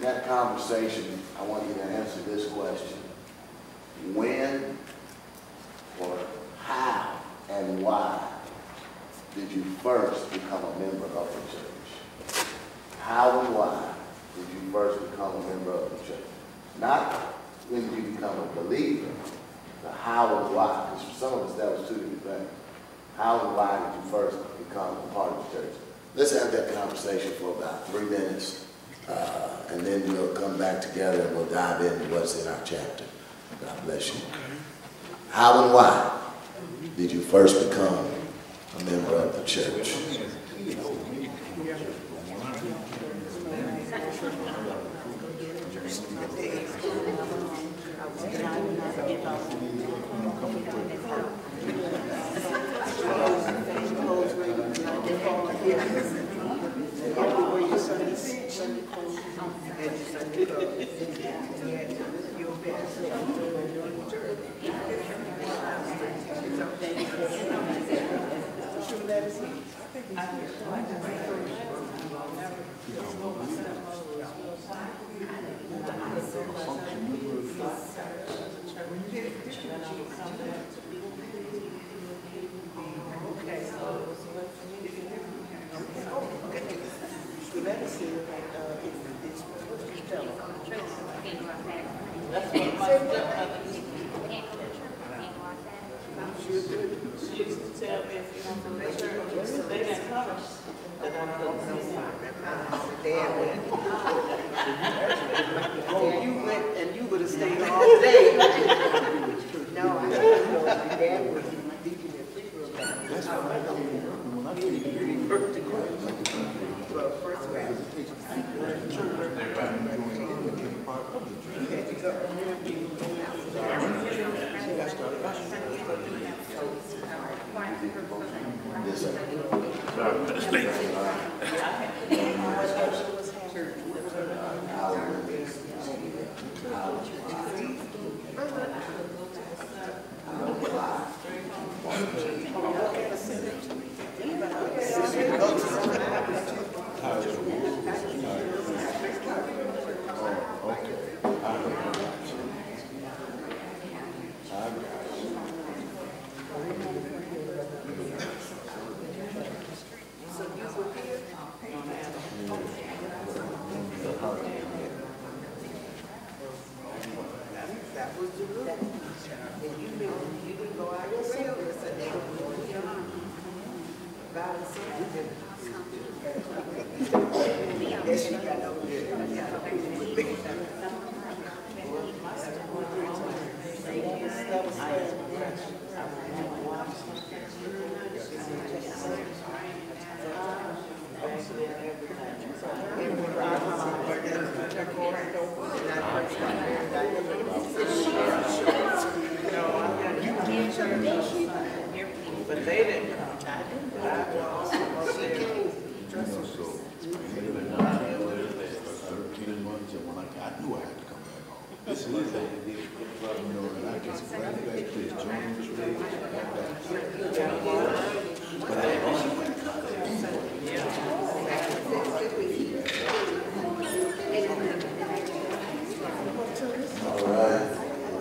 that conversation, I want you to answer this question. When or how and why did you first become a member of the church? How and why did you first become a member of the church? Not when you become a believer, the how and why. Because for some of us, that was two different things. How and why did you first become a part of the church? Let's have that conversation for about 3 minutes, and then we'll come back together and we'll dive into what's in our chapter. God bless you. How and why did you first become a member of the church?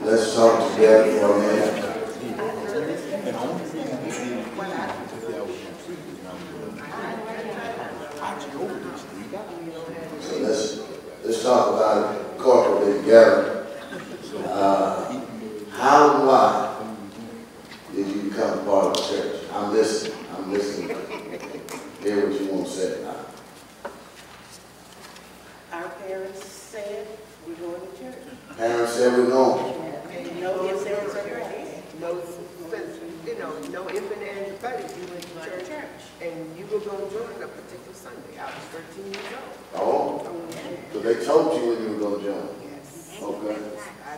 Let's talk together for a minute. So let's talk about it corporately together. How and why did you become a part of the church? I'm listening. I'm listening. Hear what you want to say now. Our parents said we're going to church. Parents said we're going. No ifs, ands, or buts. No if and ands, but you went to church. And you were going to join a particular Sunday. I was 13 years old. Oh? So they told you when you were going to join? Yes. Okay. I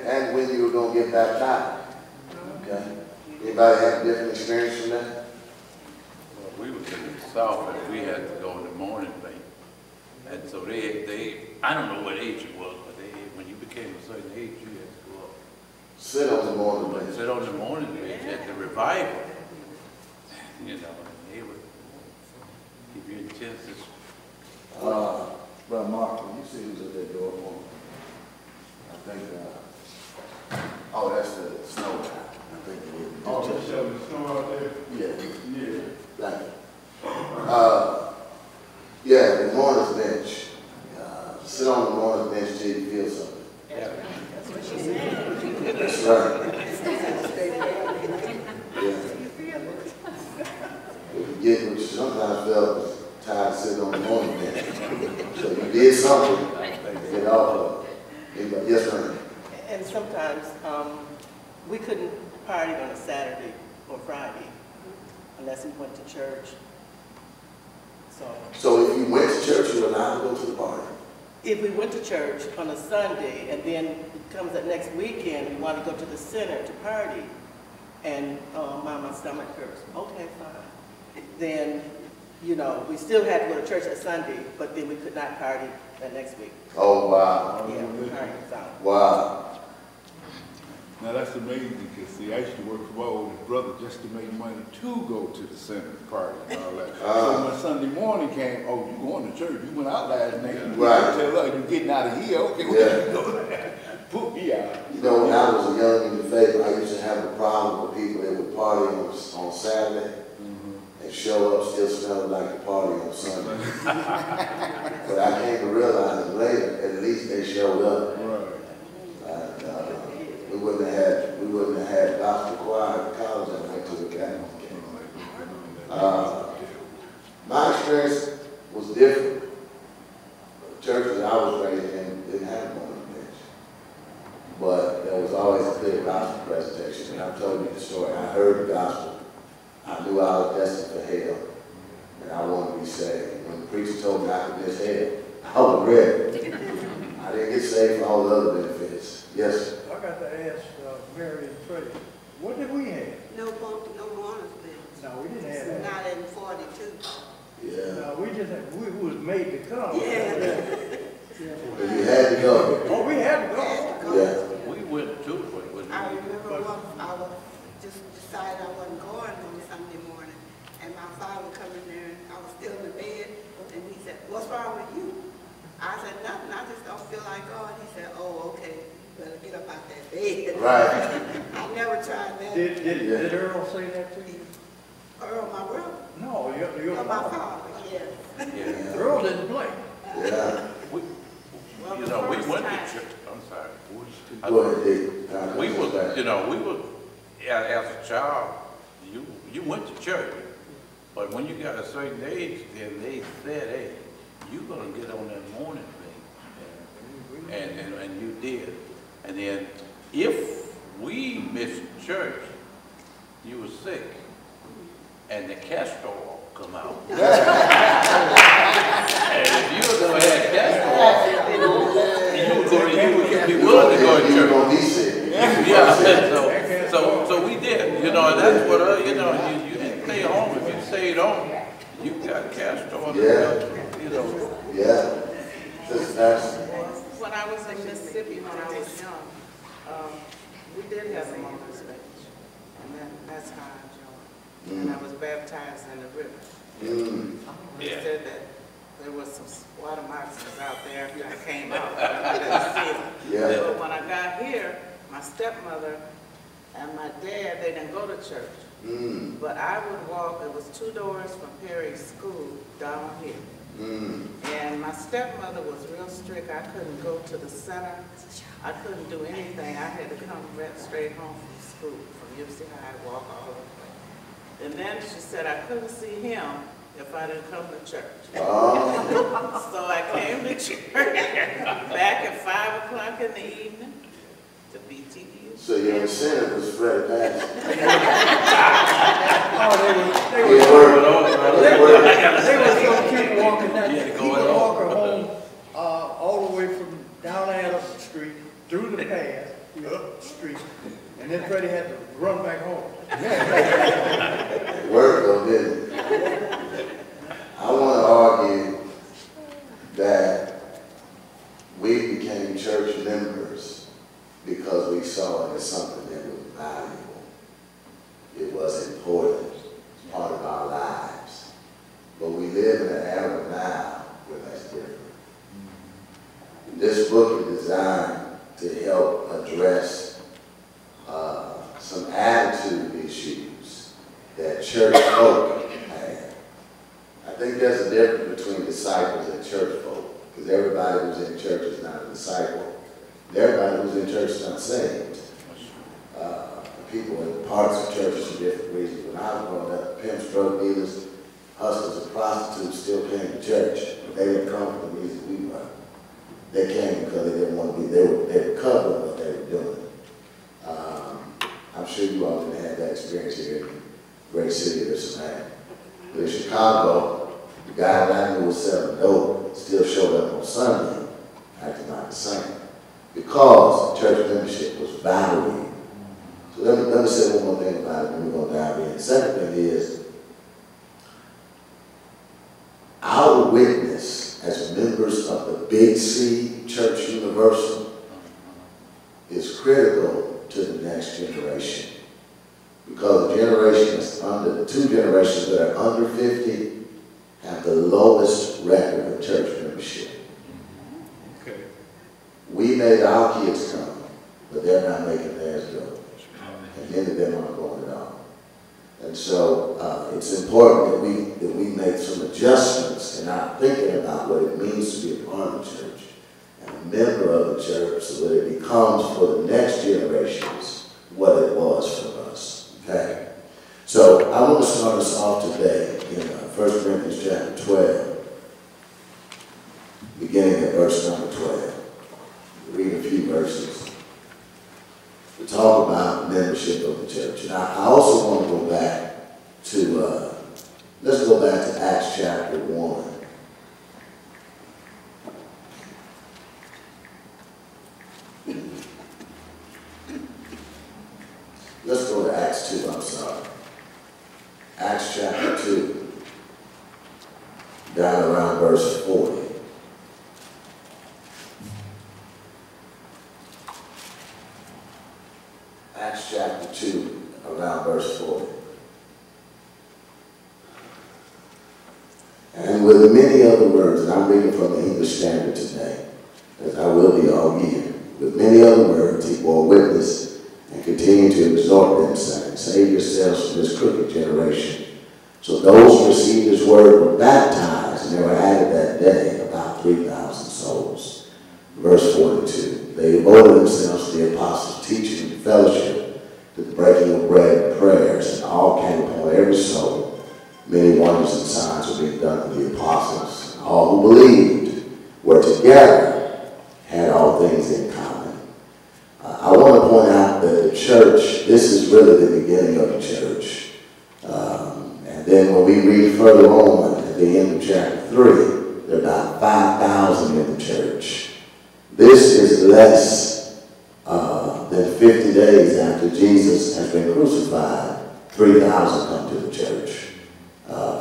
And when you were going to get baptized? Okay. Anybody have a different experience from that? Well, we were in the South and we had to go in the morning late. And so they I don't know what age it was, but when you became a certain age, you had to go up. Sit on the morning bench. Sit on the morning bench at the revival. You know, and they would keep Your intensive. Brother Mark, can you see who's at that door for me? I think, oh, that's the snow guy. I think it is. Oh, that's the snow out there? Yeah. Yeah. Thank you. Yeah, the mourner's bench. Sit on the mourner's bench till you feel something. Yeah. That's right. Yeah. You get what you sometimes felt was tired of sitting on the mourner's bench. So you did something, get off of it. Anybody? Yes, ma'am. And sometimes we couldn't party on a Saturday or Friday unless we went to church. So if you went to church, you were allowed to go to the party? If we went to church on a Sunday and then it comes that next weekend, we want to go to the center to party, and my stomach hurts. Okay, fine. Then, you know, we still had to go to church that Sunday, but then we could not party that next week. Oh, wow. Yeah, party was out. Wow. Now that's amazing, because see, I used to work for my oldest brother just to make money to go to the center party and all that. So when Sunday morning came, oh, you going to church? You went out last night. Right. Tell her you getting out of here. Okay, we Yeah. can go there. Put me out. You know, when I was a young in the faith, I used to have a problem with people that would party on Saturday and show up still smelling like a party on Sunday. But I came to realize later, at least they showed up. Right. We wouldn't have had gospel choir at college I went to the Catholic. My experience was different. The churches I was raised in didn't have one of them. But there was always a clear gospel presentation. And I told you the story. I heard the gospel. I knew I was destined for hell. And I wanted to be saved. When the preacher told me I could miss hell, I was ready. I didn't get saved for all the other benefits. Yes, sir. I got to ask Mary and Freddie, what did we have? No mourners bench. No, we didn't have that. Not in 42. Yeah. No, we just had, we was made to come. Yeah. But you had to go. Oh, we had to go. Yeah. We went too, but it was. I remember once I was just decided I wasn't going on Sunday morning, and my father come in there, and I was still in the bed, and he said, "What's wrong with you?" I said, "Nothing, I just don't feel like going." He said, "Oh, okay, you better get up out that bed." Right. I never tried that. Did Earl say that to you? Earl, my brother. No, your Oh, my father. father, yes. Yeah. Earl didn't play. Yeah. We, Well, you the know, we first went to time- church. I'm sorry. Go ahead, Dave. We were, you know, as a child, you went to church, but when you got a certain age, then they said, hey, you're gonna get on that morning thing. And you did. And then if we missed church, you were sick, and the castor oil come out. And if you were gonna have castor oil, you would be willing to go to church. Yeah, so we did, you know, and that's what, you know, you didn't stay home. If you stayed home, you got castor oil, you know. Yeah. That's When I was in Mississippi, when I was young, we did have a motor's bench, and that's how I joined. And I was baptized in the river. They said that there was some water moccasins out there after I came out. I didn't see them. Yeah. But when I got here, my stepmother and my dad, they didn't go to church. But I would walk, it was 2 doors from Perry's school down here. And my stepmother was real strict. I couldn't go to the center. I couldn't do anything. I had to come right straight home from school, from Ypsilanti High, walk all the way. And then she said I couldn't see him if I didn't come to church. So I came to church back at 5 o'clock in the evening to BTU. so your incentive was Freddie Patsy. Oh, they were so cute walking that. He would walk her home all the way from down Adams Street, through the path, up the street, and then Freddie had to run back home. Work though, didn't it? I want to argue that we became church members because we saw it as something that was valuable. It was important, part of our lives. But we live in an disciples and church folk, because everybody who's in church is not a disciple. Everybody who's in church is not saved. People in parts of churches for different reasons. When I was growing up, pimps, drug dealers, hustlers, and prostitutes still came to church, but they didn't come for the reason we were. They came because they didn't want to be, they were covering what they were doing. I'm sure you all didn't have that experience here in the great city of Ypsilanti. But in Chicago, the guy that I knew was selling dope still showed up on Sunday, acting like the same, because church membership was valued. So let me say one more thing about it, and we're going to dive in. The second thing is, our witness as members of the Big C Church Universal is critical to the next generation. Because the generation that's under, the two generations that are under 50 have the lowest record of church membership. Okay. We made our kids come, but they're not making theirs go. And many of them aren't going at all. And so it's important that we make some adjustments in our thinking about what it means to be a part of the church and a member of the church, so that it becomes for the next generations what it was for us. Okay? So I want to start us off today in 1 Corinthians chapter 12, beginning at verse number 12. Read a few verses. We talk about membership of the church. And I also want to go back to, let's go back to Acts chapter 1. Let's go to Acts 2, I'm sorry. Acts chapter 2, down around verse 40. Acts chapter 2, around verse 40. And with many other words, and I'm reading from the English Standard today, as I will be all year. With many other words, he bore witness and continued to exhort them, saying, save yourselves from this crooked generation. So those who received his word were baptized, and there were added that day about 3,000 souls. Verse 42. They devoted themselves to the apostles' teaching and fellowship, to the breaking of bread and prayers, and all came upon every soul. Many wonders and signs were being done to the apostles. And all who believed were together, had all things in common. I want to point out that the church, this is really the beginning of the church. And then when we read further on at the end of chapter 3, there are about 5,000 in the church. This is less than 50 days after Jesus has been crucified. 3,000 come to the church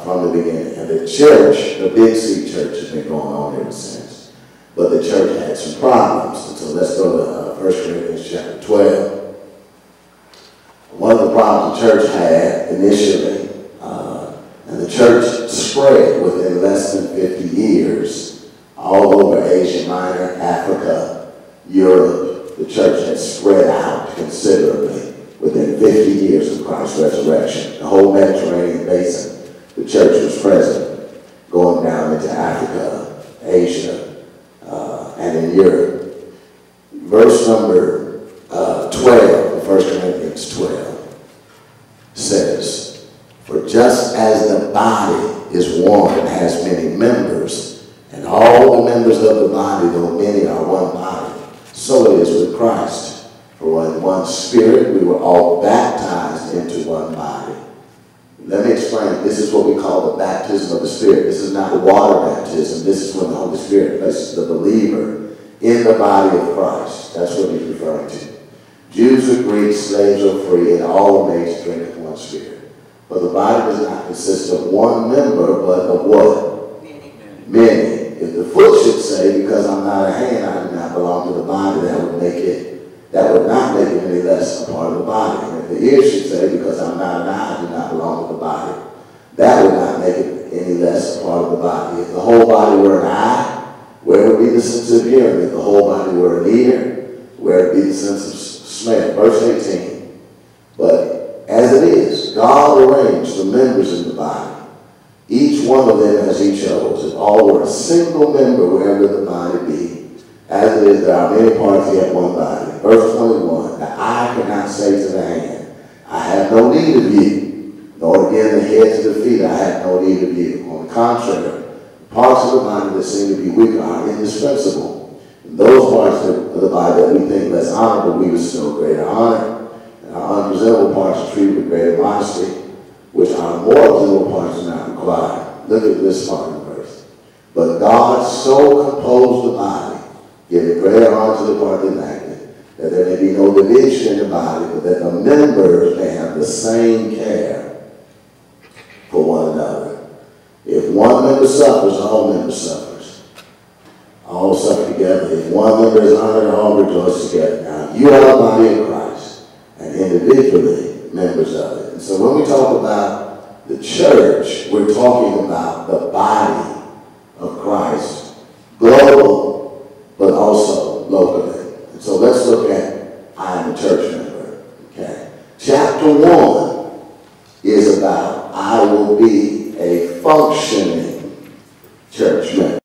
from the beginning. And the church, the Big C church, has been going on ever since. But the church had some problems. And so let's go to 1 Corinthians chapter 12. One of the problems the church had initially, and the church spread within less than 50 years, all over Asia Minor, Africa, Europe. The church had spread out considerably within 50 years of Christ's resurrection. The whole Mediterranean basin, the church was present, going down into Africa, Asia, and in Europe. Verse number 12 of 1 Corinthians 12 says, for just as the body is one and has many members, and all the members of the body, though many, are one body, so it is with Christ. For in one spirit we were all baptized into one body. Let me explain. This is what we call the baptism of the Spirit. This is not water baptism. This is when the Holy Spirit places the believer in the body of Christ. That's what he's referring to. Jews or Greeks, slaves or free, and all are made to drink of one spirit. But the body does not consist of one member, but of what? Many. If the foot should say, because I'm not a hand, I do not belong to the body, that would not make it any less a part of the body. And if the ear should say, because I'm not an eye, I do not belong to the body, that would not make it any less a part of the body. If the whole body were an eye, where would be the sense of hearing? If the whole body were an ear, where would be the sense of smell? Verse 18. But as it is, God arranged the members in the body, Each one of them, as he chose, if all were a single member, wherever the body be, as it is, there are many parts yet one body. Verse 21, the eye cannot say to the hand, I have no need of you, nor again the head to the feet, I have no need of you. On the contrary, parts of the body that seem to be weaker are indispensable. And those parts of the body that we think less honorable, we bestow greater honor. And our unpresentable parts are treated with greater modesty, which our more presentable parts do not require. Look at this part of the verse. But God so composed the body, giving greater honor to the part that lacked it, that there may be no division in the body, but that the members may have the same care for one another. If one member suffers, all members suffers. All suffer together. If one member is honored, all rejoice together. Now, you are the body of Christ, and individually members of it. And so when we talk about the church, we're talking about the body of Christ, global, but also locally. And so let's look at I am a church member. Okay. Chapter 1 is about I will be a functioning church member.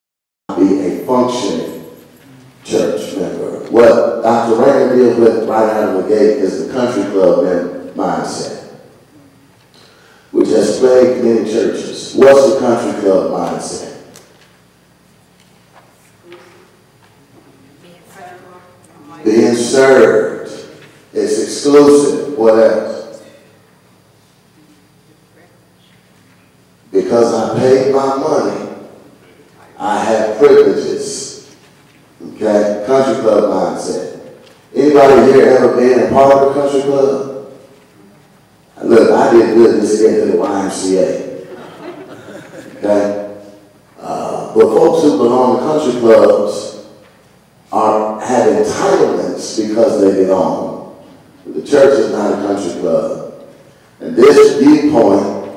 Be a functioning church member. What Dr. Rainer deals with right out of the gate is the country club mindset, which has plagued many churches. What's the country club mindset? Being served. It's exclusive. What else? Because I paid my money, I have privileges. Okay? Country club mindset. Anybody here ever been a part of a country club? Look, I did good this year to the YMCA. Okay? But folks who belong to country clubs have entitlements because they belong. But the church is not a country club. And this viewpoint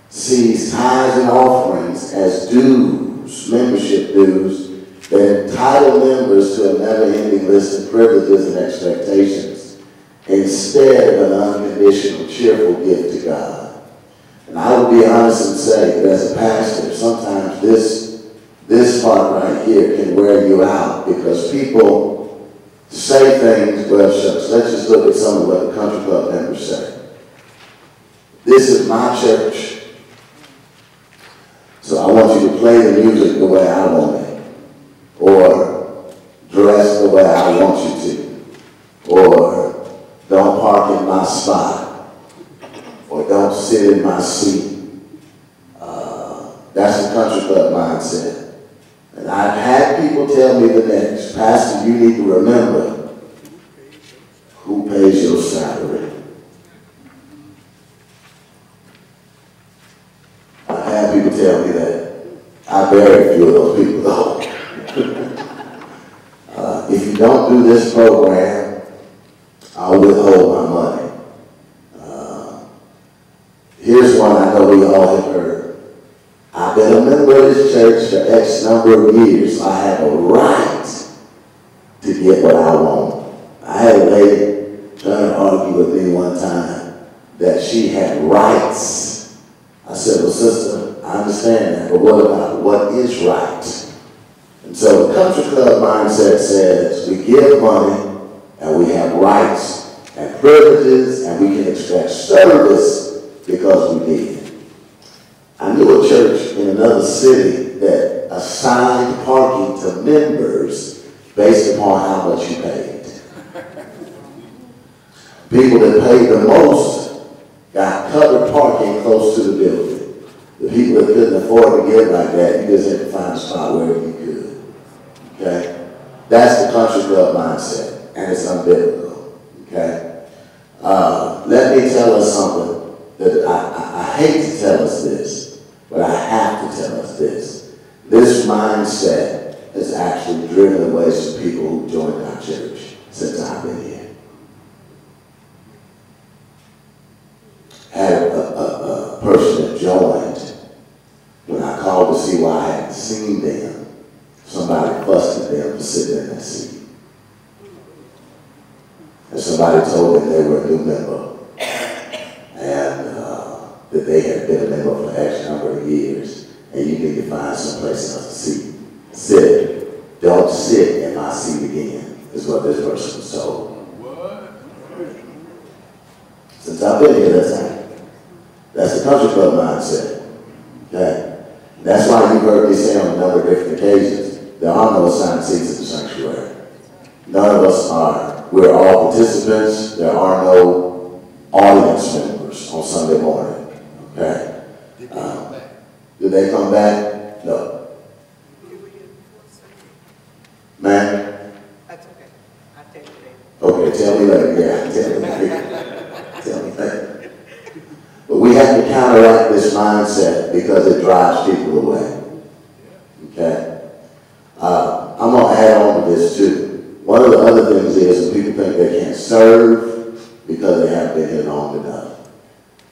sees tithes and offerings as dues, membership dues, that entitle members to a never-ending list of privileges and expectations instead of an unconditional, cheerful gift to God. And I will be honest and say that as a pastor, sometimes this part right here can wear you out because people say things, well, shucks, let's just look at some of what the country club members say. This is my church, so I want you to play the music the way I want it, or dress the way I want you to, or don't park in my spot, or don't sit in my seat. That's the country club mindset. And I've had people tell me the next, Pastor, you need to remember who pays your salary. I've had people tell me that. I very few of those people though. If you don't do this program, I'll withhold my money. Here's one I know we all have heard. I've been a member of this church for X number of years. So I have a right to get what I want. I had a lady trying to argue with me one time that she had rights. I said, well, sister, I understand that, but what about what is right? And so the country club mindset says we give money and we have rights and privileges and we can expect service because we did. I knew a church in another city that assigned parking to members based upon how much you paid. People that paid the most got covered parking close to the building. The people that couldn't afford to get like that, you just had to find a spot wherever you could. Okay? That's the country club mindset, and it's unbiblical. Okay? Let me tell us something that I hate to tell us this, but I have to tell us this. This mindset has actually driven away some people who joined our church since I've been here. Had a person that joined, when I called to see why I hadn't seen them, somebody fussed at them for sitting in that seat. And somebody told them they were a new member. And that they have been a member for X number of years, and you need to find someplace else to sit. Don't sit in my seat again, is what this person was told. Since I've been here, that's the country club mindset. Okay? That's why you've heard me say on a number of different occasions, there are no assigned seats at the sanctuary. None of us are. We're all participants. There are no audience members on Sunday morning. Okay? Did they come back? No. Man? That's okay. I'll tell you later. Okay, tell me later. Yeah, tell me later. Tell me later. But we have to counteract this mindset because it drives people away. Okay? I'm going to add on to this too. One of the other things is when people think they can't serve because they haven't been here long enough.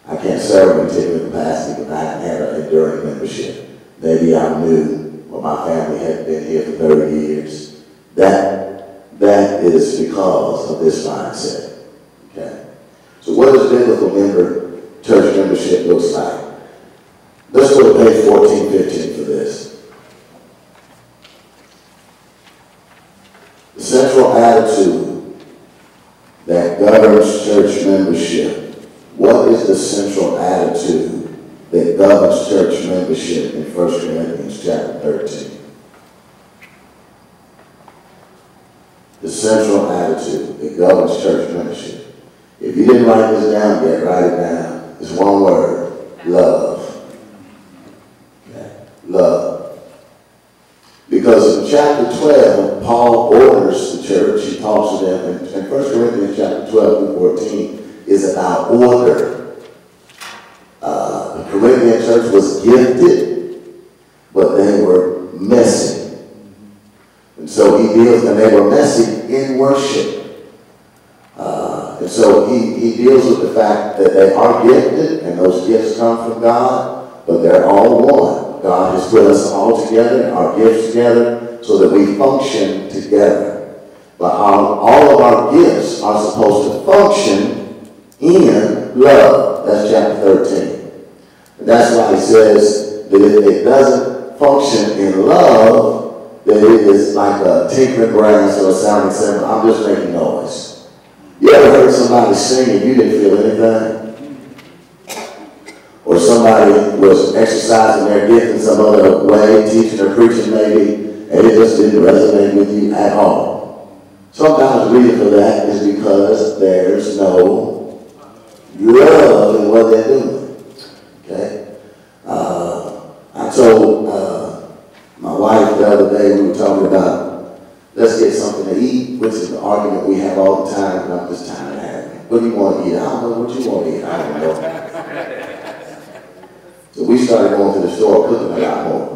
I can't serve in a particular capacity because I haven't had an enduring membership. Maybe I'm new, or my family hadn't been here for 30 years. That is because of this mindset. Okay? So what does biblical church membership looks like? Let's go to page 14-15 for this. The central attitude that governs church membership. What is the central attitude that governs church membership in 1 Corinthians chapter 13? The central attitude that governs church membership. If you didn't write this down yet, write it down. It's one word, love. Okay. Love. Because in chapter 12, Paul orders the church, he talks to them, and 1 Corinthians chapter 12-14 is about order. The Corinthian church was gifted, but they were messy. And so he deals, and they were messy in worship. And so he deals with the fact that they are gifted, and those gifts come from God, but they're all one. God has put us all together, our gifts together, so that we function together. But all of our gifts are supposed to function in love. That's chapter 13. And that's why he says that if it doesn't function in love, then it is like a tinkling brass or a sounding cymbal. I'm just making noise. You ever heard somebody sing and you didn't feel anything? Or somebody was exercising their gift in some other way, teaching or preaching maybe, and it just didn't resonate with you at all. Sometimes the reason for that is because there's no love in what they're doing. Okay? I told my wife the other day, we were talking about, let's get something to eat, which is the argument we have all the time, and I'm just tired of having it. What do you want to eat? I don't know what you want to eat. I don't know. So we started going to the store cooking a lot more.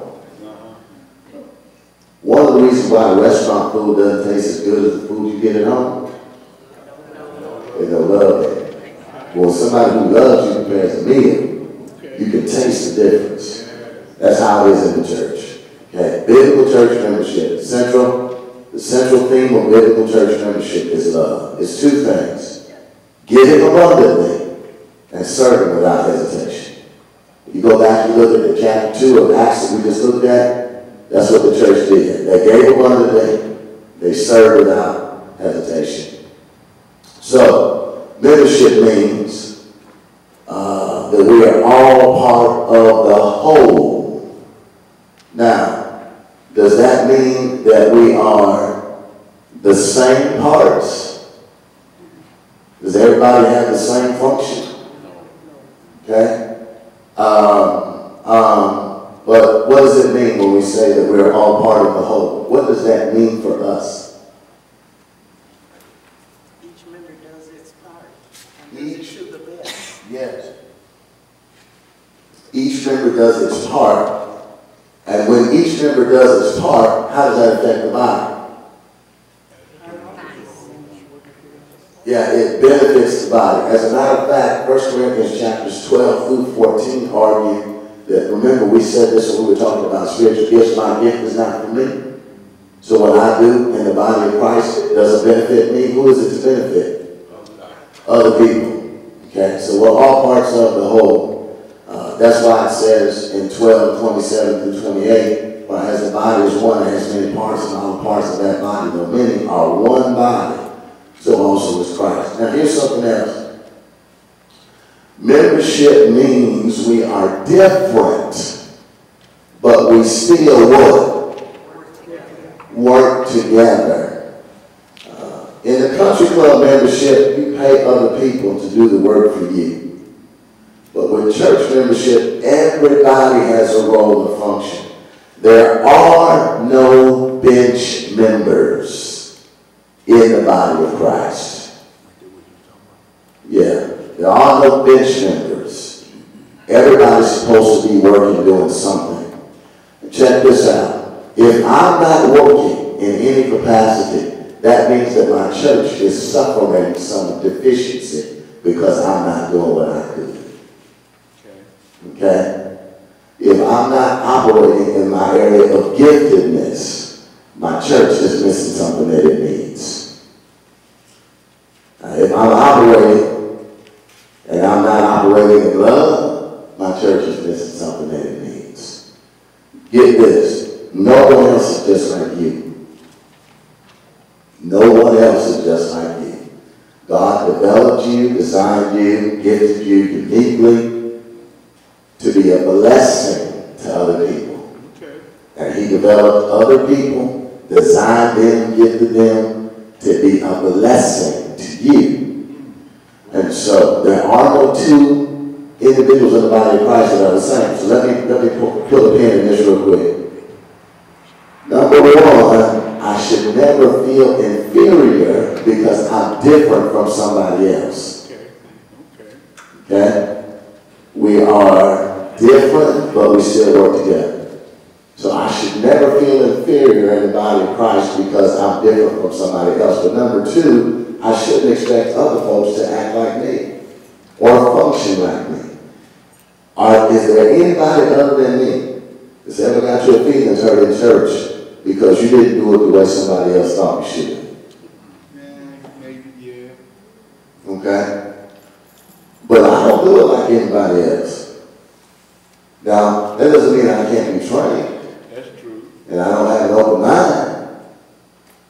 One of the reasons why restaurant food doesn't taste as good as the food you get at home, they don't love it. Well, somebody who loves you prepares a meal, you can taste the difference. That's how it is in the church. Okay? Biblical church membership. The central theme of biblical church membership is love. It's two things. Giving abundantly and serving without hesitation. If you go back and look at the chapter 2 of Acts that we just looked at, that's what the church did. They gave abundantly, they served without hesitation. So, membership means that we are all part of the whole. Now, does that mean that we are the same parts? Does everybody have the same function? Okay? But what does it mean when we say that we're all part of the whole? What does that mean for us? Each member does its part. And does it to the best. Yes. Each member does its part. And when each member does its part, how does that affect the body? Yeah, it benefits the body. As a matter of fact, 1 Corinthians chapters 12-14 argue that, remember we said this when we were talking about spiritual gifts, my gift is not for me. So what I do in the body of Christ doesn't benefit me. Who is it to benefit? Other people. Okay, so we're all parts of the whole. That's why it says in 12:27 through 28, but as the body is one and has many parts, and all the parts of that body, though many, are one body, so also is Christ. Now here's something else. Membership means we are different, but we still what? Work together. In the country club membership, you pay other people to do the work for you. But with church membership, everybody has a role and function. There are no bench members in the body of Christ. Yeah, there are no bench members. Everybody's supposed to be working, doing something. And check this out. If I'm not working in any capacity, that means that my church is suffering some deficiency because I'm not doing what I could. Okay? If I'm not operating in my area of giftedness, my church is missing something that it needs. If I'm operating and I'm not operating in love, my church is missing something that it needs. Get this. No one else is just like you. No one else is just like you. God developed you, designed you, gifted you uniquely to be a blessing to other people. Okay. And he developed other people, designed them, gifted them to be a blessing to you. And so there are no two individuals in the body of Christ that are the same. So let me put a pin in this real quick. Number one, I should never feel inferior because I'm different from somebody else. Okay? We are different, but we still work together. So I should never feel inferior in the body of Christ because I'm different from somebody else. But number two, I shouldn't expect other folks to act like me or function like me. Is there anybody other than me that's ever got your feelings hurt in church because you didn't do it the way somebody else thought you should? Maybe, yeah. Okay? But I don't do it like anybody else. Now, that doesn't mean I can't be trained. That's true. And I don't have an open mind.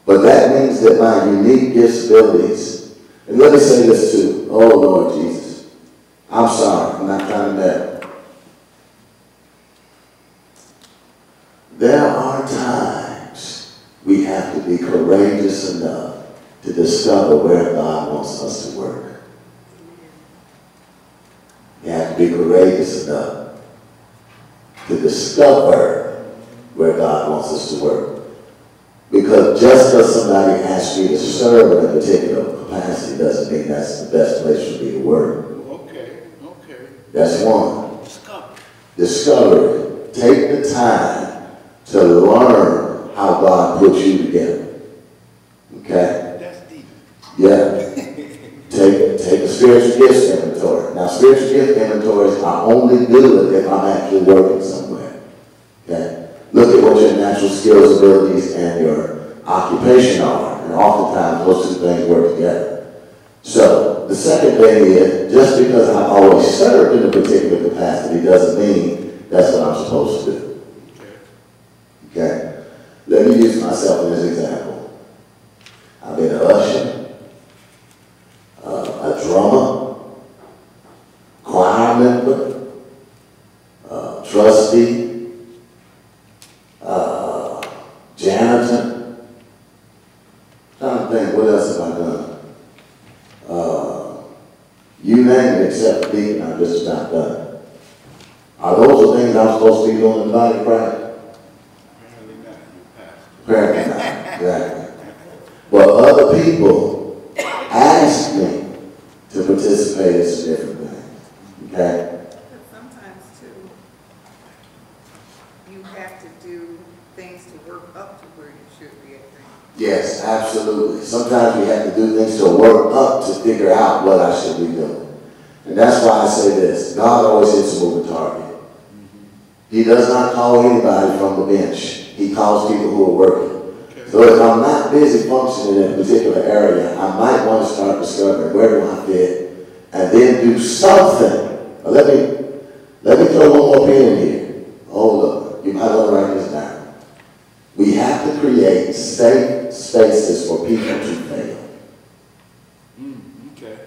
But that means that my unique disabilities, and let me say this too. Oh, Lord Jesus. I'm sorry. I'm not trying to matter. There are times we have to be courageous enough to discover where God wants us to work. You have to be courageous enough to discover where God wants us to work. Because just because somebody asks me to serve in a particular capacity doesn't mean that's the best place for me to work. Okay. That's one. Discovery. Take the time to learn how God put you together. Okay? That's deep. Yeah. Take a spiritual gifts inventory. Now, spiritual gift inventories are only good if I'm actually working somewhere. Okay? Look at what your natural skills, abilities, and your occupation are. And oftentimes, those two things work together. So, the second thing is, just because I've always served in a particular capacity doesn't mean that's what I'm supposed to do. Okay? Let me use myself as an example. I've been an usher, a drummer, choir member, trustee, janitor. I'm trying to think, what else have I done? You name it except deacon, I'm just about done. Are those the things I'm supposed to be doing in the body of Christ? Apparently not, exactly. But other people ask me to participate in some different things. Okay? But sometimes too, you have to do things to work up to where you should be at things. Yes, absolutely. Sometimes we have to do things to work up to figure out what I should be doing. And that's why I say this. God always hits a moving target. He does not call anybody from the bench. He calls people who are working. So if I'm not busy functioning in a particular area, I might want to start discovering where do I fit and then do something. Let Let me throw one more pin in here. Hold up. You might want to write this down. We have to create safe spaces for people to fail. Okay.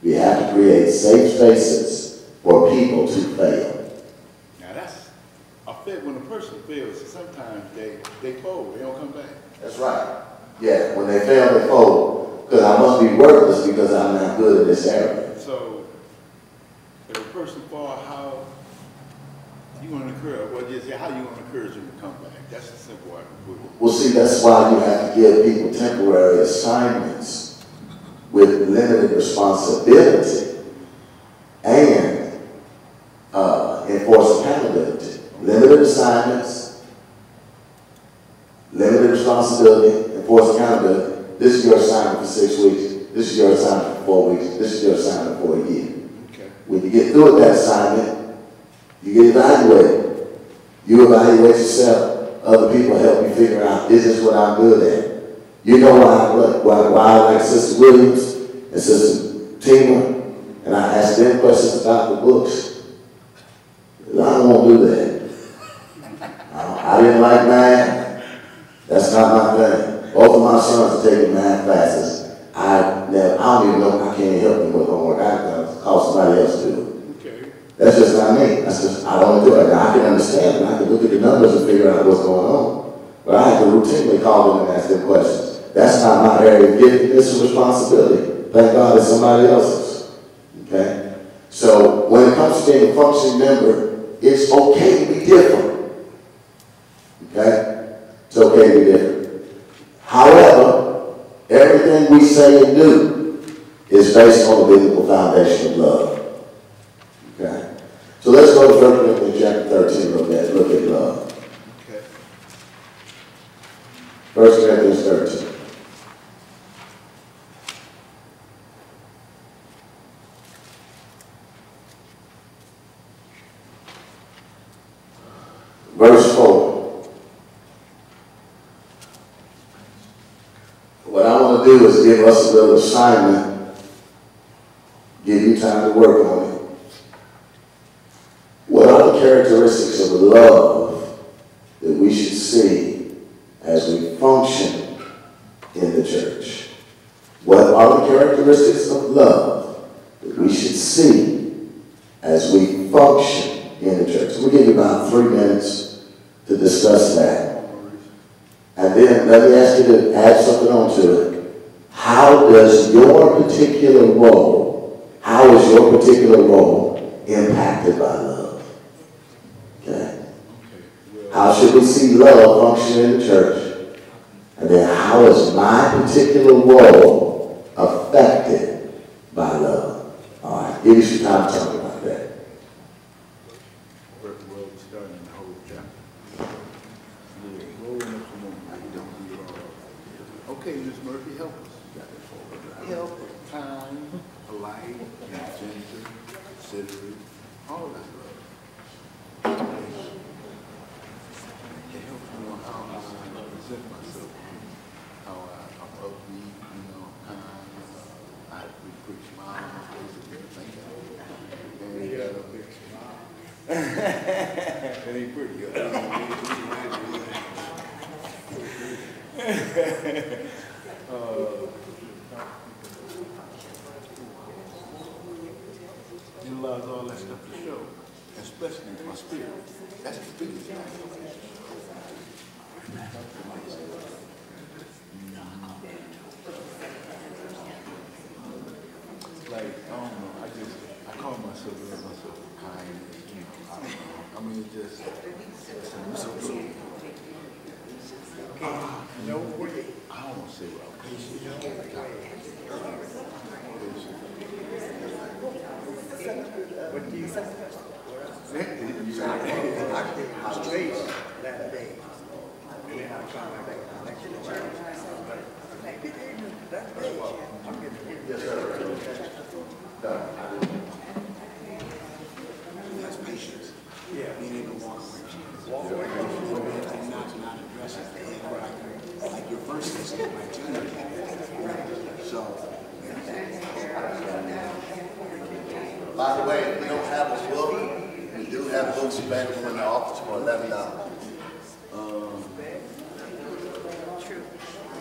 We have to create safe spaces for people to fail. Now that's, I feel when a person fails, sometimes they fold, they don't come back. That's right. Yeah, when they fail, they fold. Because I must be worthless because I'm not good in this area. So, if a person fall, how you want to encourage, well, just how you want to encourage them to come back? That's a simple way I can put it. Well, see, that's why you have to give people temporary assignments with limited responsibility and enforce accountability. Limited assignments, limited responsibility, enforce accountability. This is your assignment for 6 weeks. This is your assignment for 4 weeks. This is your assignment for a year. Okay. When you get through with that assignment, you get evaluated. You evaluate yourself. Other people help you figure out, is this what I'm good at? You know why I like Sister Williams and Sister Tina, and I ask them questions about the books. I don't want to do that. I didn't like math. That's not my thing. Both of my sons are taking math classes. I don't even know, I can't help them with homework. I call somebody else to do it. Okay. That's just not me. That's just, I don't do it. Now, I can understand it. I can look at the numbers and figure out what's going on. But I have to routinely call them and ask them questions. That's not my area of giftedness and responsibility. Thank God it's somebody else's. Okay? So when it comes to being a functioning member, it's okay to be different. Okay? It's okay to be different. However, everything we say and do is based on the biblical foundation of love. Okay? So let's go to 1 Corinthians chapter 13 real bit. Look at love. Okay. 1 Corinthians 13. Verse 4. What I want to do is give us a little assignment, give you time to work on it. What are the characteristics of love that we should see as we function in the church? What are the characteristics of love that we should see as we function in the church? We'll give you about 3 minutes to discuss that. And then let me ask you to add something onto it. How does your particular role, how is your particular role impacted by love? Okay? How should we see love function in the church? And then how is my particular role affected by love? All right, give you some time to talk about that. Well, starting the whole chapter. Rolling up some more. Okay, Ms. Murphy, help us. Help, kind, polite, gentle, considerate, all that love. It helps me on how I present myself, how I'm upbeat, kind. I have a quick smile on my face and everything. It ain't pretty good. It allows all that stuff to show, especially my spirit. That's the biggest thing. Like, I don't know, I call myself kind, I don't know. I mean, just, No way. I don't want to say what I'm patient. What do you think? I was raised that day. And then I come back to the church. That day, I'm getting Yes, sir. That's patience. Yeah. Being able to walk away. Walk away. And not address it. Like your first instinct, my junior. So. By the way, if we don't have a book, we do have books available in the office for $11.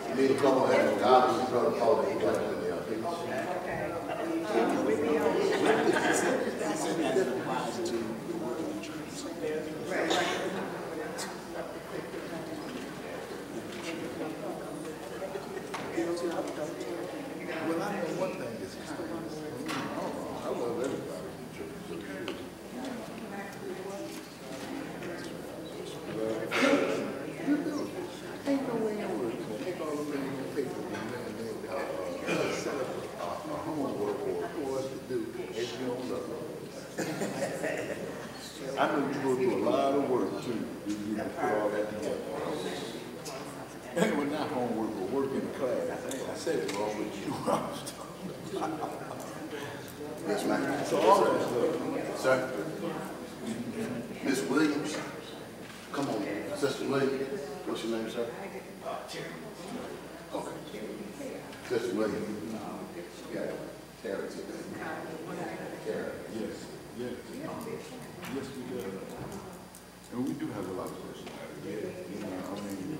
You need to come on and God will throw the phone and got it in there. He said that applies to the work in the church. Well, I know one thing is kindness. I love everybody in the church. So sure. Ain't no way in world you take all the things on paper and set up a homework or for us to do if you don't love us. I know you go through a lot of work too, you put all that together. It was not homework or work in the class. I said it wrong, but you know what I was talking about. So all that stuff. Sir? Miss Williams? Come on, Sister Williams. What's your name, sir? Okay. Sister Williams. Yeah, Terry. Terry. Yes, yes. Yes, we do. And we do have a lot of personality. Yeah, you know, I mean,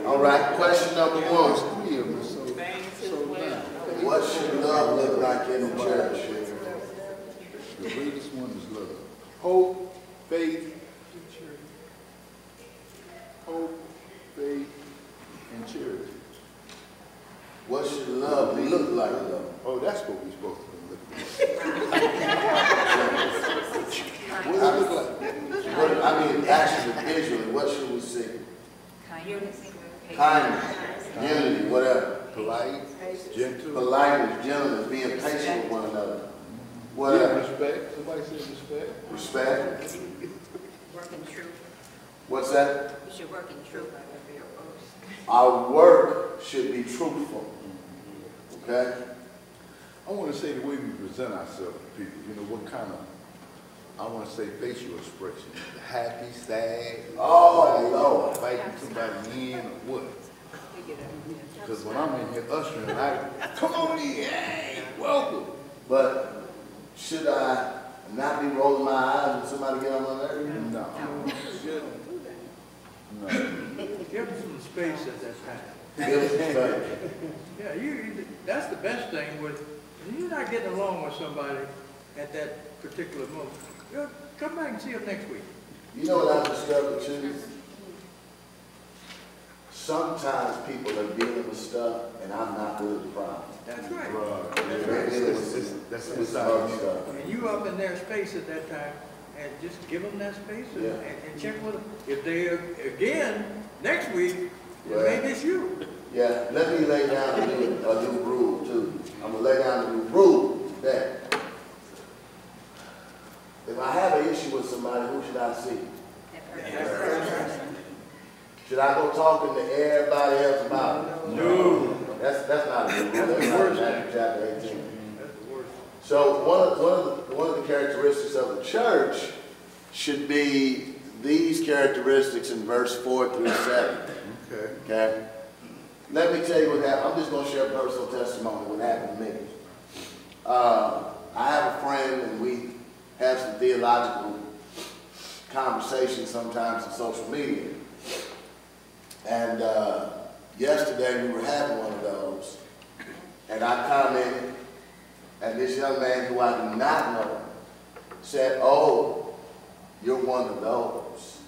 All right, question number one. Things What should love look like in the church? the greatest one is love. Hope, faith, and charity. What should love look like, though? Oh, that's what we're supposed to be looking at. What does it look like? What, I mean, actually, visually, what should we see? Kindness, unity, whatever. Polite, gentle. Politeness, gentleness, being patient with one another. Yeah, Whatever. respect. Somebody said respect. Respect. Working true. What's that? You should work in truth. Our work should be truthful. Okay? I want to say the way we present ourselves to people, you know, what kind of, I want to say facial expression. Happy, sad, Oh, Lord. inviting somebody in or what? Because when I'm in here ushering, come on in, hey, welcome. But should I not be rolling my eyes when somebody get on my nerves? No. No. Give them some space at that time. Give us some space. Yeah, that's the best thing with, when you're not getting along with somebody at that particular moment, come back and see them next week. You know what I've discovered too? Sometimes people are dealing with stuff and I'm not really the problem. That's right. They're dealing with some other stuff. And you up in their space at that time, and just give them that space and, Yeah. and check with them. If they, again, next week, Right. maybe it's you. Yeah, let me lay down a new rule too. I'm gonna lay down a new rule that if I have an issue with somebody, who should I see? Should I go talking to everybody else about it? No. That's not a good rule. That's not Matthew chapter 18. That's the worst. So one of the characteristics of the church should be these characteristics in verse 4 through 7. Okay. Okay? Let me tell you what happened. I'm just going to share a personal testimony what happened to me. I have a friend and we have some theological conversations sometimes on social media. And yesterday we were having one of those. And I commented, and this young man who I do not know said, "Oh, you're one of those."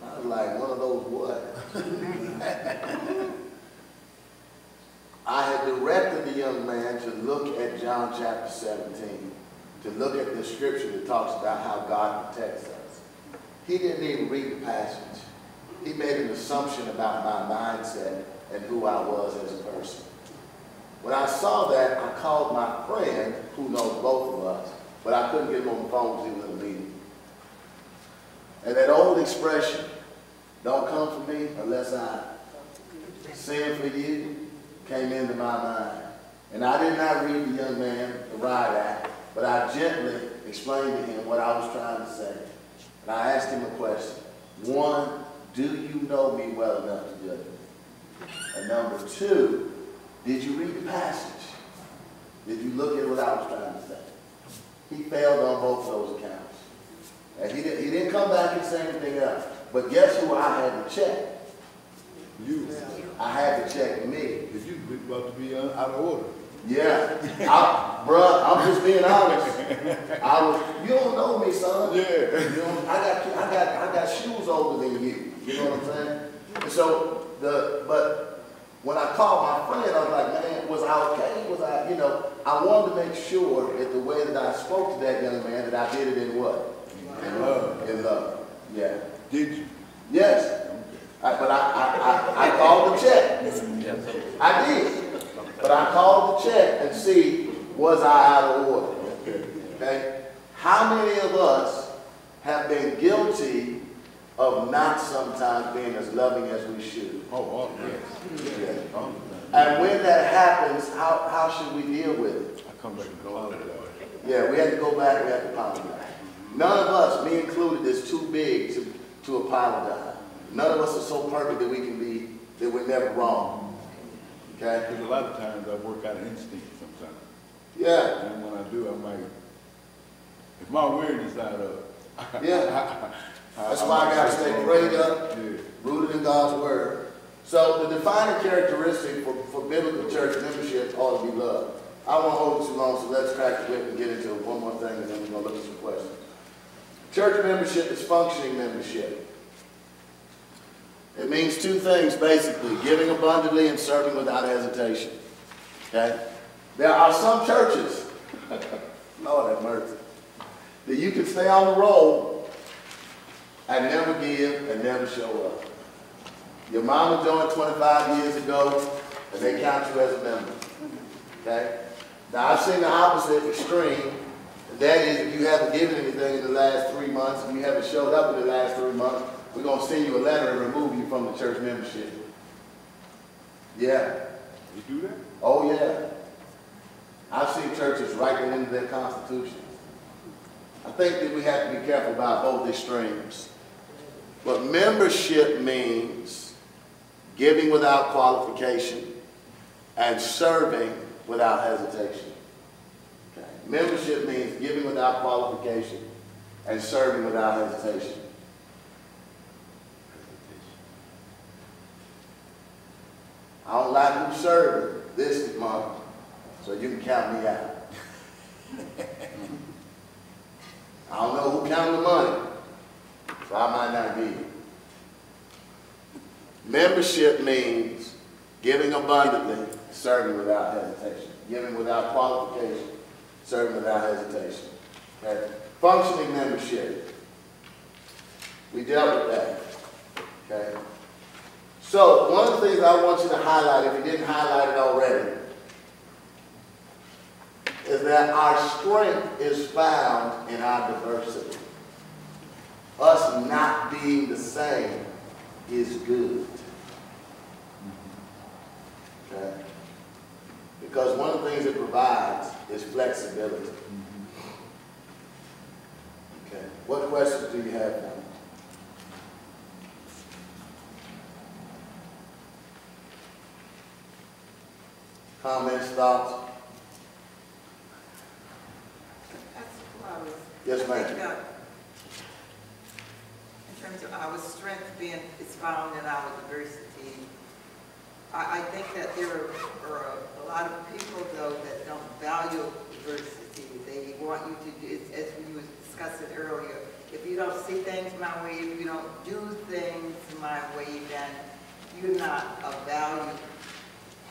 I was like, "One of those what?" I had directed the young man to look at John chapter 17, to look at the scripture that talks about how God protects us. He didn't even read the passage. he made an assumption about my mindset and who I was as a person. When I saw that, I called my friend, who knows both of us, but I couldn't get him on the phone because he was in a meeting. And that old expression, don't come for me unless I sin for you, came into my mind. And I did not read the young man the riot act, but I gently explained to him what I was trying to say. And I asked him a question. One, do you know me well enough to judge me? And number two, did you read the passage? Did you look at what I was trying to say? He failed on both of those accounts. And he didn't come back and say anything else. But guess who I had to check? You. I had to check me. Because you about to be out of order. Yeah. Bruh, I'm just being honest. You don't know me, son. Yeah. You know, I got shoes older than you. You know what I'm saying? And so, but when I called my friend, I was like, man, was I okay? Was I, you know, I wanted to make sure that the way that I spoke to that young man, that I did it in what? In love. In love. Yeah. Did you? Yes. But I called the check. I did. But I called the check and see, was I out of order? Okay? How many of us have been guilty of not sometimes being as loving as we should? Oh, yes. Yeah. Oh, And when that happens, how should we deal with it? I come back and apologize. Yeah, we had to go back, we had to apologize. None of us, me included, is too big to apologize. None of us are so perfect that we can be, that we're never wrong. Okay? Because a lot of times I work out of instinct sometimes. Yeah. And when I do, I might, if my awareness not up. Yeah. That's why I got to stay prayed up, Yeah. rooted in God's word. So the defining characteristic for biblical church membership ought to be love. I won't hold it too long, so let's crack the whip and get into one more thing, and then we're going to look at some questions. Church membership is functioning membership. It means two things, basically, giving abundantly and serving without hesitation. Okay? There are some churches, Lord have mercy, that you can stay on the roll and never give and never show up. Your mama joined 25 years ago, and they count you as a member. Okay? Now, I've seen the opposite extreme, and that is if you haven't given anything in the last 3 months, and you haven't showed up in the last 3 months, we're going to send you a letter and remove you from the church membership. Yeah. You do that? Oh, yeah. I've seen churches write that into their constitution. I think that we have to be careful about both extremes. But membership means giving without qualification and serving without hesitation. Okay. Membership means giving without qualification and serving without hesitation. I don't like who's serving this month, so you can count me out. I don't know who counted the money, so I might not be. Membership means giving abundantly, serving without hesitation. Giving without qualification, serving without hesitation. Okay? Functioning membership. We dealt with that. Okay? So, one of the things I want you to highlight, if you didn't highlight it already, is that our strength is found in our diversity. Us not being the same is good. Okay? Because one of the things it provides is flexibility. Okay. What questions do you have now? Comments, thoughts? That's what I was Yes, ma'am. thinking of. In terms of our strength being is found in our diversity. I think that there are a lot of people, though, that don't value diversity. They want you to do, as we were discussing earlier, if you don't see things my way, if you don't do things my way, then you're not a valued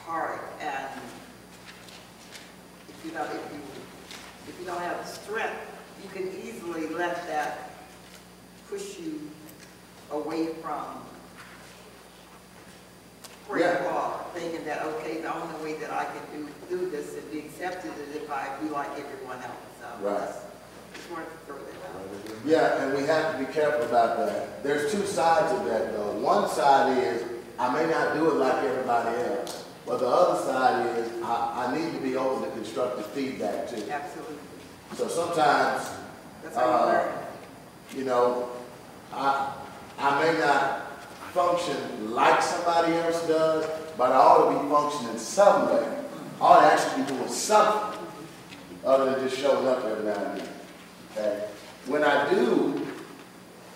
part. And if you don't have the strength, you can easily let that push you away from free fall, thinking that, okay, the only way that I can do this and be accepted is if I be like everyone else. So Right. just wanted to throw that out. Yeah, and we have to be careful about that. There's two sides of that, though. One side is, I may not do it like everybody else, but the other side is, I need to be open to constructive feedback, too. Absolutely. So sometimes, That's how you learn. you know, I may not function like somebody else does, but I ought to be functioning some way. I ought to actually be doing something other than just showing up every now and then. Okay? When I do,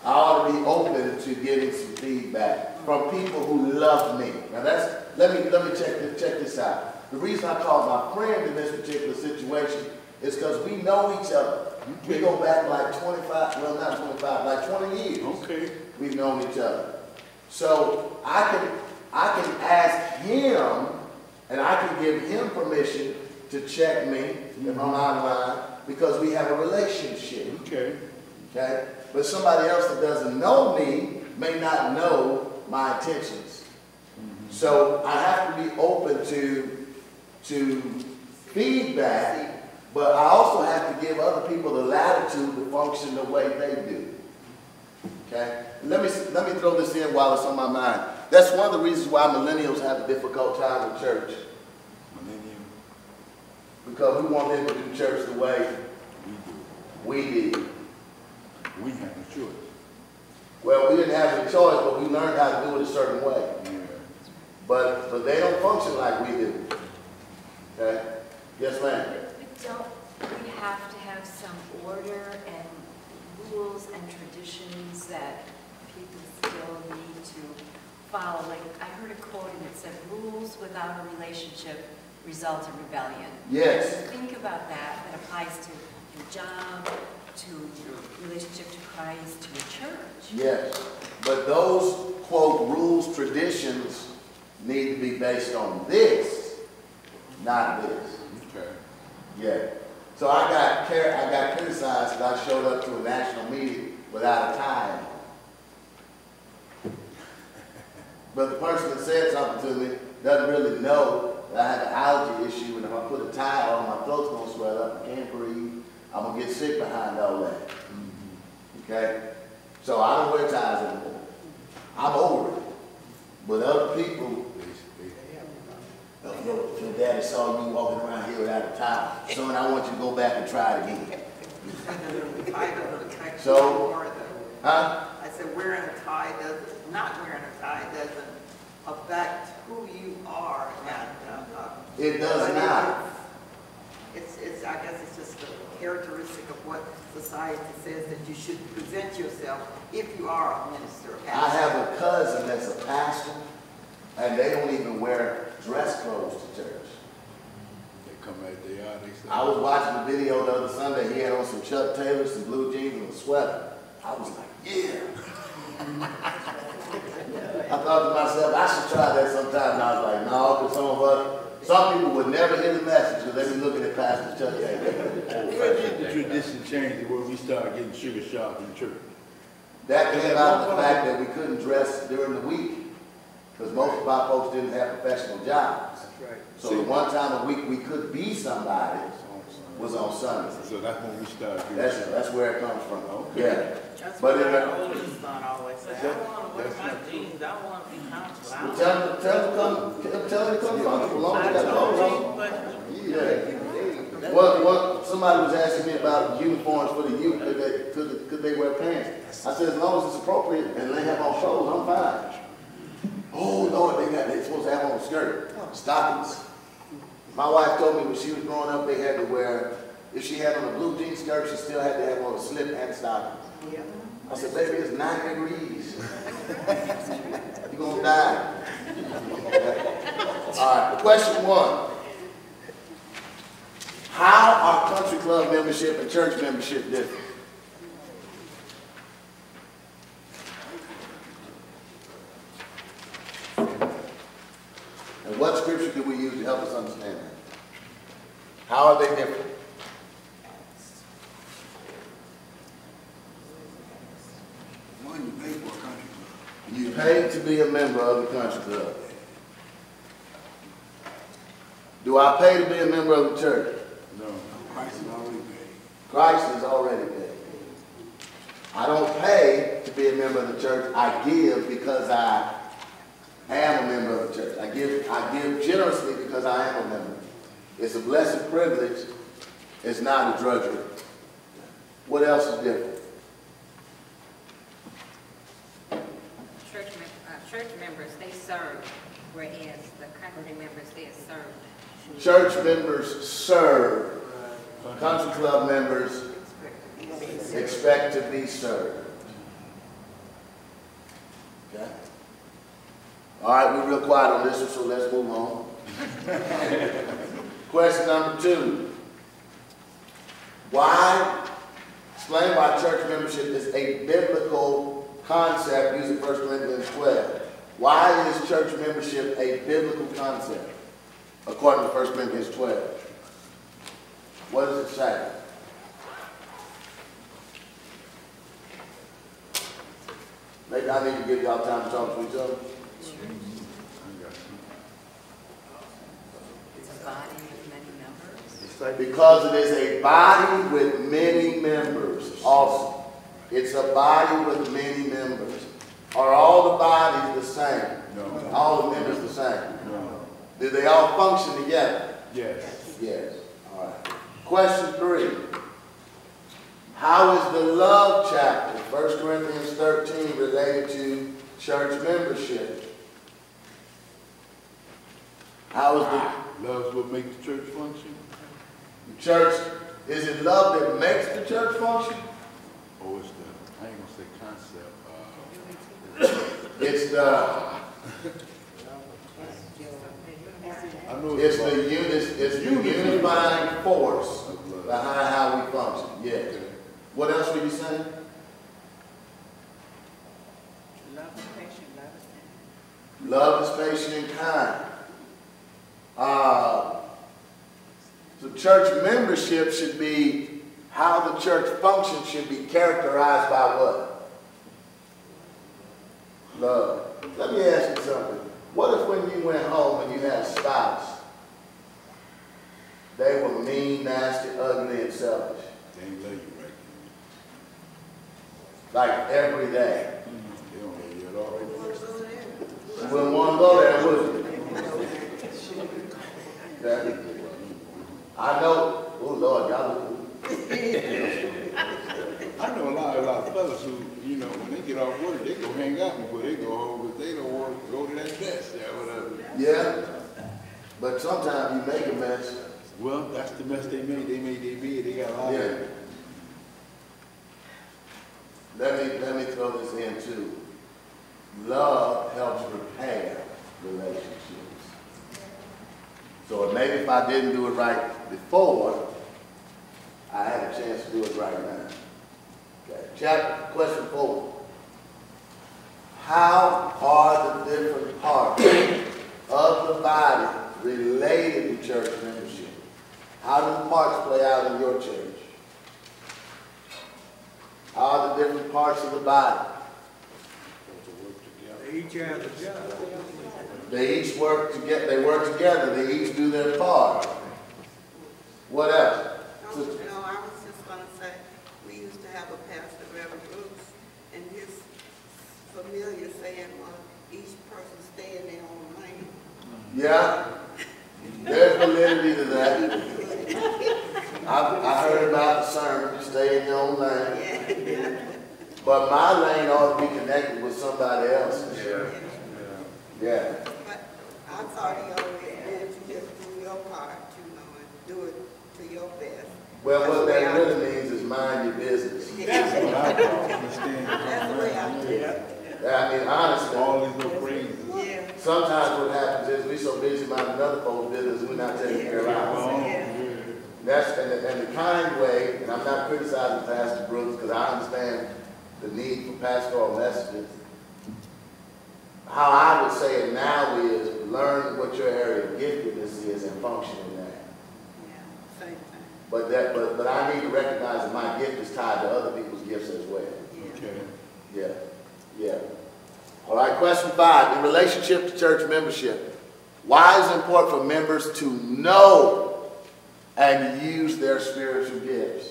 I ought to be open to getting some feedback from people who love me. Now let me check this out. The reason I called my friend in this particular situation is because we know each other. We go back like 25, well not 25, like 20 years. Okay. We've known each other. So I can ask him, and I can give him permission to check me if I'm out of line, because we have a relationship. Okay. Okay? But somebody else that doesn't know me may not know my intentions. So I have to be open to feedback, but I also have to give other people the latitude to function the way they do. Okay? Let me throw this in while it's on my mind. That's one of the reasons why millennials have a difficult time with church. Millennium. Because we want them to do church the way we did. We have a choice. Well, we didn't have a choice, but we learned how to do it a certain way. Yeah. But they don't function like we do. Okay? Yes, ma'am. But don't we have to have some order and rules and traditions that people still need to follow? Like, I heard a quote and it said, rules without a relationship result in rebellion. Yes. Think about that. That applies to your job, to your relationship to Christ, to your church. Yes. But those, quote, rules, traditions need to be based on this, not this. Okay. Yeah. So I got criticized because I showed up to a national meeting without a tie on. But the person that said something to me doesn't really know that I have an allergy issue, and if I put a tie on, my throat's going to swell up, I can't breathe, I'm going to get sick behind all that. Okay? So I don't wear ties anymore. I'm over it. But other people, your daddy saw you walking around here without a tie. Son, I want you to go back and try it again. So, huh? I said wearing a tie doesn't, not wearing a tie doesn't affect who you are. It does not. It's, I guess it's just a characteristic of what society says that you should present yourself if you are a minister. I have a cousin that's a pastor, and they don't even wear dress clothes to church. They come out they are, they say. I was watching the video the other Sunday. He had on some Chuck Taylors, some blue jeans, and a sweater. I was like, yeah. I thought to myself, I should try that sometime. And I was like, no, because some people would never hear the message because they be looking at Pastor Chuck Taylor. Where did the tradition change where we started getting sugar shop in church? That came out of the fact that we couldn't dress during the week because most of our folks didn't have professional jobs. That's right. So the one time a week we could be somebody was on Sunday. So that's when we started getting That's where it comes from. Okay. Yeah. That's But what in our oldest son always said, I don't want to wear That's my not true. jeans, I don't want to be comfortable. I don't Tell them to come comfortable. Long as I they got told clothes you, on. but Yeah. Somebody was asking me about uniforms for the youth. Could they wear pants? I said, as long as it's appropriate and they have on clothes, I'm fine. Oh Lord, they're supposed to have on a skirt, stockings. My wife told me when she was growing up, they had to wear, if she had on a blue jean skirt, she still had to have on a slip and stockings. Yeah. I said, baby, it's 9 degrees. You're gonna die. All right, question 1. How are country club membership and church membership different? And what scripture do we use to help us understand that? How are they different? One, you pay for a country club. You pay to be a member of the country club. Do I pay to be a member of the church? No. Christ is already paid. Christ is already paid. I don't pay to be a member of the church. I give because I am a member of the church. I give generously because I am a member. It's a blessed privilege. It's not a drudgery. What else is different? Church members, they serve, whereas the country members, they are served. Church members serve. Country club members expect to be served. Okay? All right, we're real quiet on this one, so let's move on. Question number 2. Explain why church membership is a biblical concept using 1 Corinthians 12. Why is church membership a biblical concept according to 1 Corinthians 12? What does it say? Maybe I need to give y'all time to talk to each other. It's a body with many members. Because it is a body with many members. Awesome. It's a body with many members. Are all the bodies the same? No. All the members the same? No. Do they all function together? Yes. Yes. All right. Question 3. How is the love chapter, 1 Corinthians 13, related to church membership? How is Love's what makes the church function? the church, is it love that makes the church function? Or it's the, I ain't gonna say concept, It's the, I know it's about- the unifying force of love. behind how we function. Yes. What else were you saying? Love is patient, love is kind. Love is patient and kind. So church membership should be, how the church function should be characterized by what? Love. Let me ask you something. What if when you went home and you had a spouse, they were mean, nasty, ugly, and selfish? They ain't love you right. Like every day. They don't love you at all. You wouldn't want to go there, would you? Okay. I know, oh Lord, y'all look. I know a lot of fellas who, you know, when they get off work, they go hang out before they go home, but they don't want to go to that mess, or whatever. Yeah, but sometimes you make a mess. Well, that's the mess they made. They made their bed. They got a lot of Yeah. it. Let me throw this in too. Love helps repair relationships. So maybe if I didn't do it right before, I had a chance to do it right now. Okay. Question 4. How are the different parts of the body related to church membership? How do the parts play out in your church? How are the different parts of the body? They each have a job. They each work together. They work together. They each do their part. What else? No, I was just going to say, we used to have a pastor, Reverend Brooks, and his familiar saying was, each person stay in their own lane. Yeah, there's validity to that. I heard about the sermon, stay in your own lane. But my lane ought to be connected with somebody else's. Yeah. But I thought he always said to just do your part, you know, and do it to your best. Well, what that really means is mind your business. That's what I call understanding. That's the way I do it. I mean, honestly, All these little phrases. Yeah. sometimes what happens is we so busy minding another folks' business, we're not taking care of ours. That's in the kind way, and I'm not criticizing Pastor Brooks because I understand the need for pastoral messages. How I would say it now is learn what your area of giftedness is and function in that. Yeah, same thing. But I need to recognize that my gift is tied to other people's gifts as well. Okay. Yeah. All right, question 5. In relationship to church membership, Why is it important for members to know and use their spiritual gifts?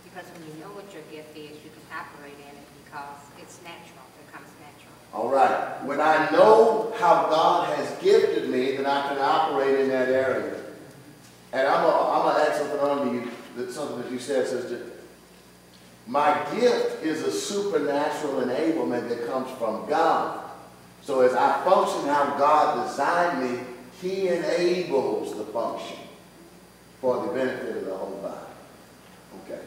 Because when you know what your gift is, you can operate in it because it's natural, it comes natural. All right. When I know how God has gifted me, then I can operate in that area. And I'm gonna add something on to you, something that you said, sister. My gift is a supernatural enablement that comes from God. So as I function how God designed me, He enables the function for the benefit of the whole body. Okay.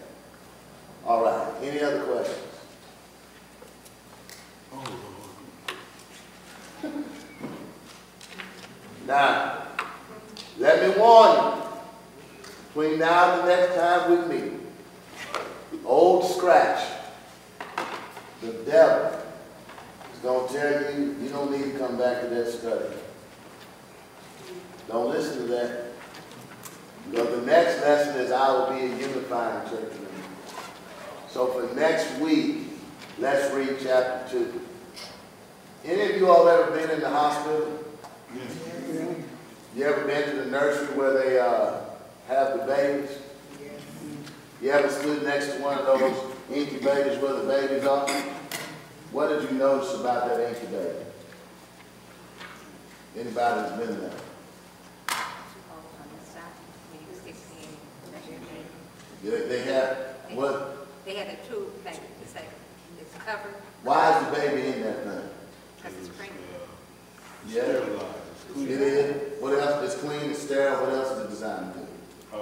All right. Any other questions? Oh, Lord. Now, let me warn you. Between now and the next time we meet, Old Scratch, the devil, is going to tell you, you don't need to come back to that study. Don't listen to that. Because the next lesson is I will be a unifying church member. So for next week, let's read chapter 2. Any of you all ever been in the hospital? Yeah. You ever been to the nursery where they have the babies? You ever stood next to one of those incubators where the babies are? What did you notice about that incubator? Anybody that's been there? On the side, when you stick in, They have what? they had a tube thing, it's like, it's covered, Why is the baby in that thing? because it's pregnant. Yeah, it is. What else? It's clean, it's sterile. What else is it designed to do? To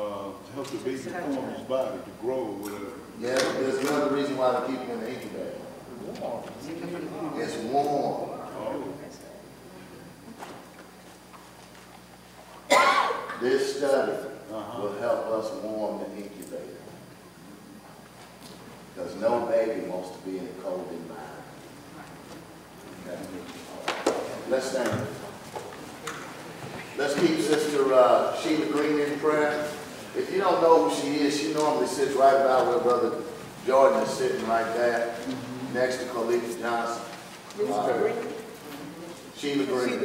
help the baby form his body, to grow, whatever. Yeah, there's another reason why they keep him in the incubator. It's warm. This study will help us warm the incubator. Because no baby wants to be in a cold environment. Okay. Let's stand. Let's keep Sister Sheila Green in prayer. If you don't know who she is, she normally sits right about where Brother Jordan is sitting right there, next to Khalifa Johnson. Sheila Green.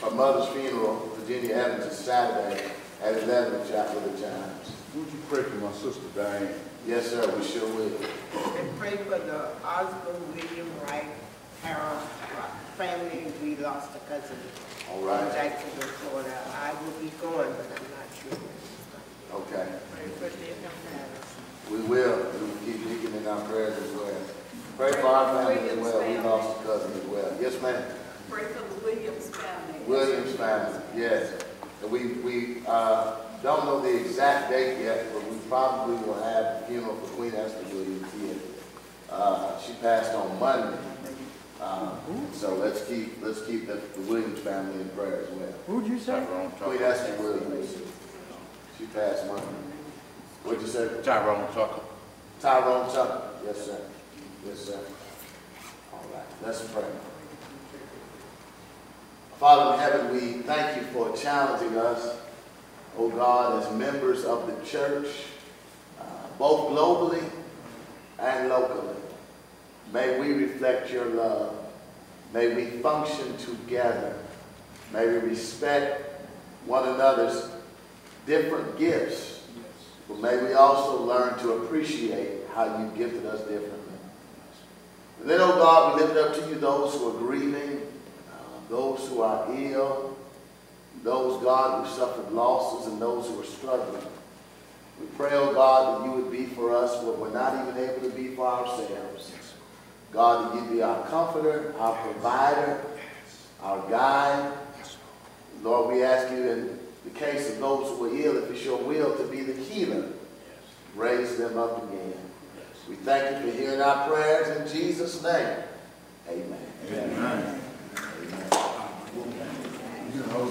Her mother's funeral, Virginia Evans, is Saturday at 11 at Chapel of the Giants. Would you pray for my sister Diane? Yes, sir, we sure will. And pray for the Osborne, William Wright, Harold family. We lost a cousin All right. in Jacksonville, Florida. I will be going, but I'm not sure. Okay. Pray for them matters. We will. We will keep digging in our prayers as well. Pray for our family as well. We lost a cousin as well. Yes, ma'am. Pray for the Williams family. Williams family, yes. And we don't know the exact date yet, but we probably will have the funeral for Queen Esther Williams here. She passed on Monday. So let's keep the Williams family in prayer as well. Who'd you say? Queen Esther Williams. She passed Monday. What'd you say? Tyrone Tucker. Tyrone Tucker. Yes, sir. Yes, sir. All right. Let's pray. Father in heaven, we thank you for challenging us, oh God, as members of the church, both globally and locally. May we reflect your love. May we function together. May we respect one another's different gifts. But may we also learn to appreciate how you gifted us differently. And then, oh God, we lift up to you those who are grieving, those who are ill, those, God, who suffered losses, and those who are struggling. We pray, oh God, that you would be for us what we're not even able to be for ourselves. God, that you be our comforter, our provider, our guide. Lord, we ask you in the case of those who are ill, if it's your will, to be the healer. Raise them up again. We thank you for hearing our prayers in Jesus' name. Amen. Amen. You know,